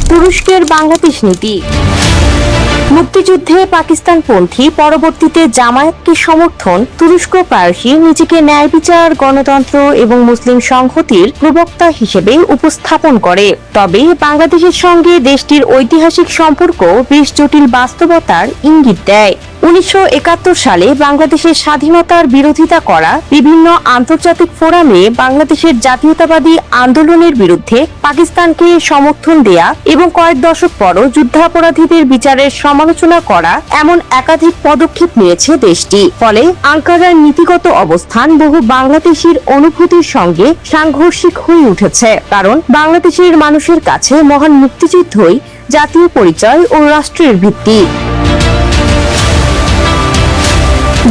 তুরস্কের বাংলাদেশ নীতি। মুক্তিযুদ্ধে পাকিস্তানপন্থী পরবর্তীতে জামায়াতকে সমর্থন। তুরস্ক প্রায়শই নিজেকে ন্যায় বিচার, গণতন্ত্র এবং মুসলিম সংহতির প্রবক্তা হিসেবে উপস্থাপন করে। তবে বাংলাদেশের সঙ্গে দেশটির ঐতিহাসিক সম্পর্ক বেশ জটিল বাস্তবতার ইঙ্গিত দেয়। 1971 সালে বাংলাদেশের স্বাধীনতার বিরোধিতা করা বিভিন্ন আন্তর্জাতিক ফোরামে বাংলাদেশের জাতীয়তাবাদী আন্দোলনের বিরুদ্ধে পাকিস্তানকে সমর্থন দেয়া এবং কয়েক দশক পরও যুদ্ধাপরাধীদের বিচারের সমালোচনা করা এমন একাধিক পদক্ষেপ নিয়েছে দেশটি। ফলে আঙ্কারার নীতিগত অবস্থান বহু বাংলাদেশির অনুভূতির সঙ্গে সাংঘর্ষিক হয়ে উঠেছে। কারণ বাংলাদেশের মানুষের কাছে মহান মুক্তিযুদ্ধই জাতীয় পরিচয় ও রাষ্ট্রের ভিত্তি।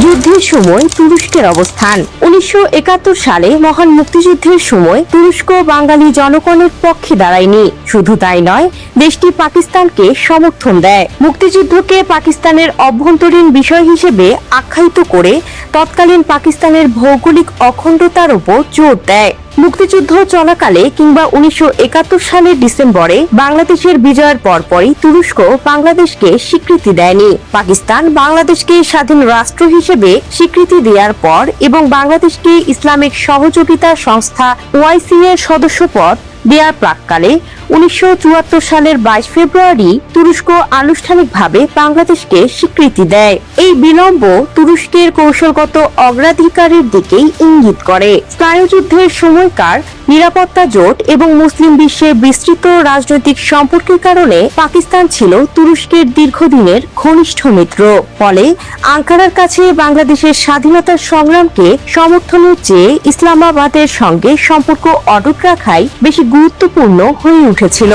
যুদ্ধের সময় তুরস্কের অবস্থান। 1971 সালে মহান মুক্তিযুদ্ধের সময় তুরস্ক বাঙালি জনগণের পক্ষে দাঁড়ায়নি। শুধু তাই নয়, দেশটি পাকিস্তানকে সমর্থন দেয়। মুক্তিযুদ্ধকে পাকিস্তানের অভ্যন্তরীণ বিষয় হিসেবে আখ্যায়িত করে তৎকালীন পাকিস্তানের ভৌগোলিক অখণ্ডতার উপর জোর দেয়। মুক্তিযুদ্ধ চলাকালে কিংবা 1971 সালের ডিসেম্বরে বাংলাদেশের বিজয়ের পরপরই তুরস্ক বাংলাদেশকে স্বীকৃতি দেয়নি। পাকিস্তান বাংলাদেশকে স্বাধীন রাষ্ট্র হিসেবে স্বীকৃতি দেওয়ার পর এবং বাংলাদেশকে ইসলামিক সহযোগিতা সংস্থা OIC এর সদস্যপদ দেওয়ার প্রাক্কালে 1974 সালের 22 ফেব্রুয়ারি তুরস্ক আনুষ্ঠানিকভাবে বাংলাদেশকে স্বীকৃতি দেয়। এই বিলম্ব তুরস্কের কৌশলগত অগ্রাধিকারের দিকেই ইঙ্গিত করে। স্নায়ুযুদ্ধের সময়কার নিরাপত্তা জোট এবং মুসলিম বিশ্বের বিস্তৃত রাজনৈতিক সম্পর্কের কারণে পাকিস্তান ছিল তুরস্কের দীর্ঘদিনের ঘনিষ্ঠ মিত্র। ফলে আঙ্কারার কাছে বাংলাদেশের স্বাধীনতার সংগ্রামকে সমর্থনের চেয়ে ইসলামাবাদের সঙ্গে সম্পর্ক অটুট রাখাই বেশি গুরুত্বপূর্ণ হয়ে উঠেছিল।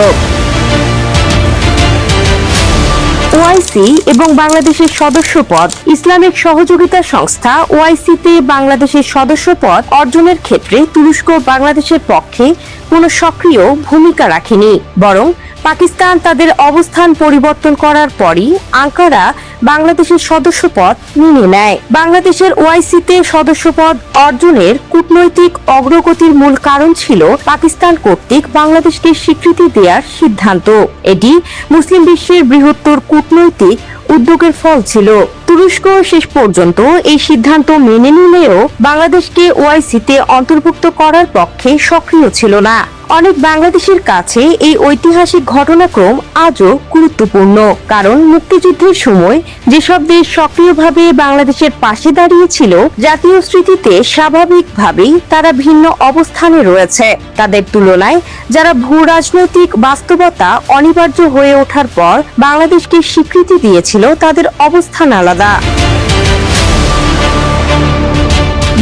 OIC এবং বাংলাদেশের সদস্যপদ। ইসলামিক সহযোগিতা সংস্থা OIC-তে বাংলাদেশের সদস্যপদ অর্জনের ক্ষেত্রে তুরস্ক বাংলাদেশের পক্ষে কোনো সক্রিয় ভূমিকা রাখেনি, বরং পাকিস্তান তাদের অবস্থান পরিবর্তন করার পরই আঙ্কারা বাংলাদেশের সদস্যপদ মেনে নেয়। বাংলাদেশের OIC-তে সদস্যপদ অর্জনের কূটনৈতিক অগ্রগতির মূল কারণ ছিল পাকিস্তান কর্তৃক বাংলাদেশকে স্বীকৃতি দেওয়ার সিদ্ধান্ত। এটি মুসলিম বিশ্বের বৃহত্তর কূটনৈতিক উদ্যোগের ফল ছিল। তুরস্ক শেষ পর্যন্ত এই সিদ্ধান্ত মেনে নিলেও বাংলাদেশকে OIC-তে অন্তর্ভুক্ত করার পক্ষে সক্রিয় ছিল না। অনেক বাংলাদেশের কাছে এই ঐতিহাসিক ঘটনাক্রম আজও গুরুত্বপূর্ণ, কারণ মুক্তিযুদ্ধের সময় যেসব দেশ সক্রিয়ভাবে বাংলাদেশের পাশে দাঁড়িয়েছিল, জাতীয় স্মৃতিতে স্বাভাবিকভাবেই তারা ভিন্ন অবস্থানে রয়েছে। তাদের তুলনায় যারা ভূ রাজনৈতিক বাস্তবতা অনিবার্য হয়ে ওঠার পর বাংলাদেশকে স্বীকৃতি দিয়েছিল, তাদের অবস্থান আলাদা।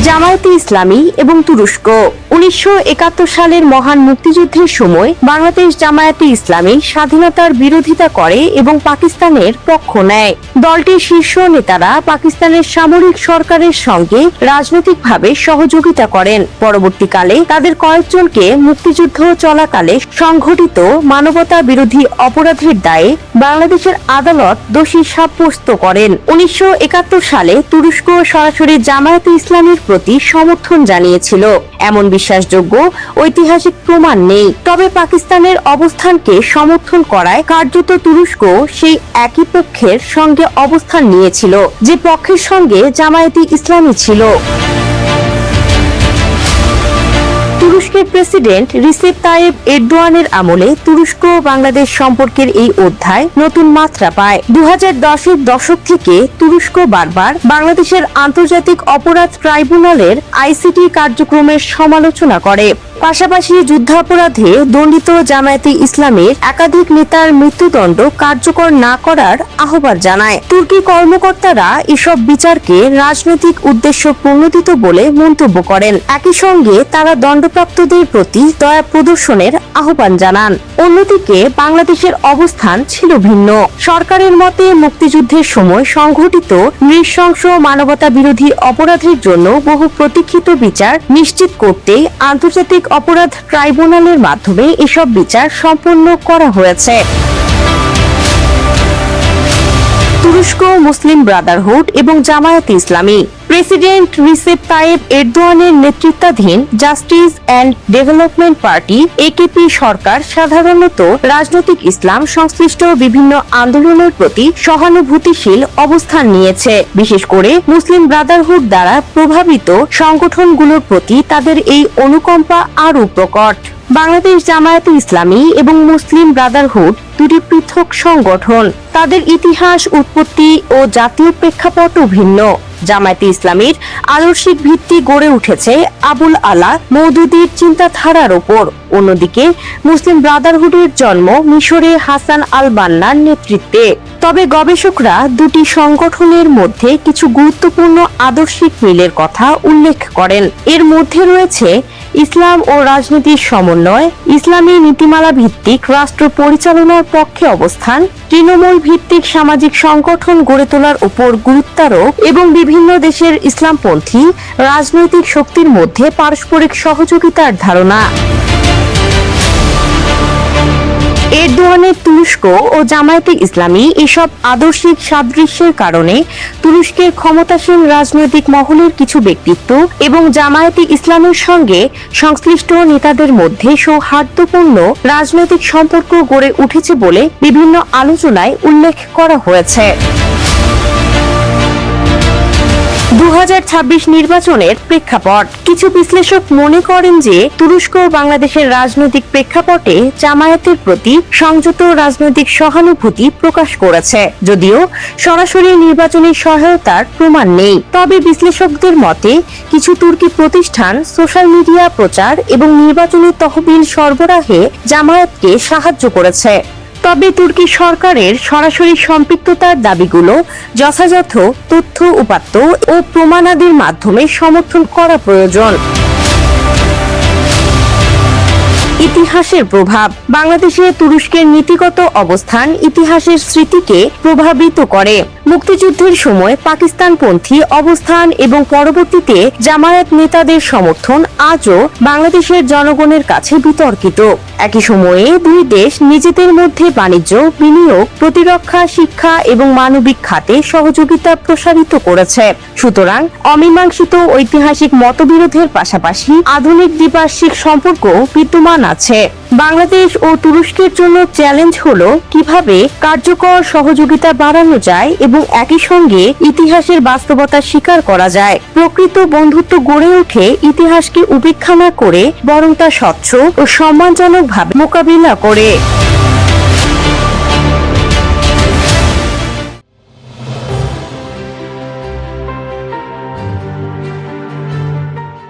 জামায়াতে ইসলামী এবং তুরস্ক। 1971 সালের মহান মুক্তিযুদ্ধের সময় বাংলাদেশ জামায়াতে ইসলামী স্বাধীনতার বিরোধিতা করে এবং পাকিস্তানের পক্ষ নেয়। দলটির শীর্ষ নেতারা পাকিস্তানের সামরিক সরকারের সঙ্গে রাজনৈতিকভাবে সহযোগিতা করেন। পরবর্তীকালে তাদের কয়েকজনকে মুক্তিযুদ্ধ চলাকালে সংঘটিত মানবতা বিরোধী অপরাধের দায়ে বাংলাদেশের আদালত দোষী সাব্যস্ত করেন। 1971 সালে তুরস্ক সরাসরি জামায়াতে ইসলামীর প্রতি সমর্থন জানিয়েছিল এমন বিশ্বাসযোগ্য ঐতিহাসিক প্রমাণ নেই। তবে পাকিস্তানের অবস্থানকে সমর্থন করায় কার্যত তুরস্ক সেই একই পক্ষের সঙ্গে অবস্থান নিয়েছিল যে পক্ষের সঙ্গে জামায়াতে ইসলামী ছিল। তুরস্কের প্রেসিডেন্ট রিসেপ তাইয়েপ এরদোয়ানের আমলে তুরস্ক বাংলাদেশ সম্পর্কের এই অধ্যায় নতুন মাত্রা পায়। 2010-এর দশক থেকে তুরস্ক বারবার বাংলাদেশের আন্তর্জাতিক অপরাধ ট্রাইব্যুনালের ICT কার্যক্রমের সমালোচনা করে। পাশাপাশি যুদ্ধাপরাধে দণ্ডিত জামায়াতে ইসলামের একাধিক নেতার মৃত্যুদণ্ড কার্যকর না করার আহ্বান জানায়। তুর্কি কর্মকর্তারা এসব বিচারকে রাজনৈতিক উদ্দেশ্য প্রণোদিত বলে মন্তব্য করেন। একই সঙ্গে তারা দণ্ডপ্রাপ্তদের প্রতি দয়া প্রদর্শনের আহ্বান জানান। অন্যদিকে বাংলাদেশের অবস্থান ছিল ভিন্ন। সরকারের মতে মুক্তিযুদ্ধের সময় সংঘটিত নৃশংস মানবতা বিরোধী অপরাধের জন্য বহু প্রতীক্ষিত বিচার নিশ্চিত করতে আন্তর্জাতিক অপরাধ ট্রাইব্যুনালের মাধ্যমে এসব বিচার সম্পন্ন করা হয়েছে। তুরস্ক, মুসলিম ব্রাদারহুড এবং জামায়াতে ইসলামী। প্রেসিডেন্ট রিসেপ তাইয়েপ এরদোয়ানের নেতৃত্বাধীন justice and development party AKP সরকার সাধারণত রাজনৈতিক ইসলাম সংশ্লিষ্ট বিভিন্ন আন্দোলনের প্রতি সহানুভূতিশীল অবস্থান নিয়েছে। বিশেষ করে মুসলিম ব্রাদারহুড দ্বারা প্রভাবিত সংগঠনগুলোর প্রতি তাদের এই অনুকম্পা আরও প্রকট। বাংলাদেশ জামায়াতে ইসলামী এবং মুসলিম ব্রাদারহুড দুটি পৃথক সংগঠন। তাদের ইতিহাস, উৎপত্তি ও জাতীয় প্রেক্ষাপটও ভিন্ন। জামায়াতে ইসলামীর আদর্শিক ভিত্তি গড়ে উঠেছে আবুল আলা মওদুদীর চিন্তাধারার ওপর। অন্যদিকে মুসলিম ব্রাদারহুডের জন্ম মিশরে হাসান আল বান্নার নেতৃত্বে। তবে গবেষকরা দুটি সংগঠনের মধ্যে কিছু গুরুত্বপূর্ণ আদর্শিক মিলের কথা উল্লেখ করেন। এর মধ্যে রয়েছে ইসলাম ও রাজনীতির সমন্বয়, ইসলামী নীতিমালা ভিত্তিক রাষ্ট্র পরিচালনার পক্ষে অবস্থান, তৃণমূল ভিত্তিক সামাজিক সংগঠন গড়ে তোলার উপর গুরুত্বারোপ এবং বিভিন্ন দেশের ইসলামপন্থী রাজনৈতিক শক্তির মধ্যে পারস্পরিক সহযোগিতার ধারণা। এরদোয়ানের তুরস্ক ও জামায়াতে ইসলামী এসব আদর্শিক সাদৃশ্যের কারণে তুরস্কের ক্ষমতাসীন রাজনৈতিক মহলের কিছু ব্যক্তিত্ব এবং জামায়াতে ইসলামের সঙ্গে সংশ্লিষ্ট নেতাদের মধ্যে সৌহার্দ্যপূর্ণ রাজনৈতিক সম্পর্ক গড়ে উঠেছে বলে বিভিন্ন আলোচনায় উল্লেখ করা হয়েছে। 2026 নির্বাচনের প্রেক্ষাপট। কিছু বিশ্লেষক মনে করেন যে তুরস্ক ও বাংলাদেশের রাজনৈতিক প্রেক্ষাপটে জামায়াতের প্রতি সংযত রাজনৈতিক সহানুভূতি প্রকাশ করেছে, যদিও সরাসরি নির্বাচনী সহায়তার প্রমাণ নেই। তবে বিশ্লেষকদের মতে কিছু তুর্কি প্রতিষ্ঠান সোশ্যাল মিডিয়া প্রচার এবং নির্বাচনী তহবিল সরবরাহে জামায়াতকে সাহায্য করেছে। তবে তুর্কি সরকারের সরাসরি সম্পৃক্ততার দাবিগুলো যথাযথ তথ্য, উপাত্ত ও প্রমাণাদির মাধ্যমে সমর্থন করা প্রয়োজন। ইতিহাসের প্রভাব। বাংলাদেশে তুরস্কের নীতিগত অবস্থান ইতিহাসের স্মৃতিকে প্রভাবিত করে। মুক্তিযুদ্ধের সময় পাকিস্তানপন্থী অবস্থান এবং পরবর্তীতে জামায়াত নেতাদের সমর্থন আজও বাংলাদেশের জনগণের কাছে বিতর্কিত। একই সময়ে দুই দেশ নিজেদের মধ্যে বাণিজ্য, বিনিয়োগ, প্রতিরক্ষা, শিক্ষা এবং মানবিক খাতে সহযোগিতা প্রসারিত করেছে। সুতরাং অমীমাংসিত ঐতিহাসিক মতবিরোধের পাশাপাশি আধুনিক দ্বিপাক্ষিক সম্পর্ক বিদ্যমান আছে। বাংলাদেশ ও তুরস্কের জন্য চ্যালেঞ্জ হলো কিভাবে কার্যকর সহযোগিতা বাড়ানো যায় এবং একই সঙ্গে ইতিহাসের বাস্তবতা স্বীকার করা যায়। প্রকৃত বন্ধুত্ব গড়ে ওঠে ইতিহাসকে উপেক্ষা না করে, বরং তা স্বচ্ছ ও সম্মানজনকভাবে মোকাবিলা করে।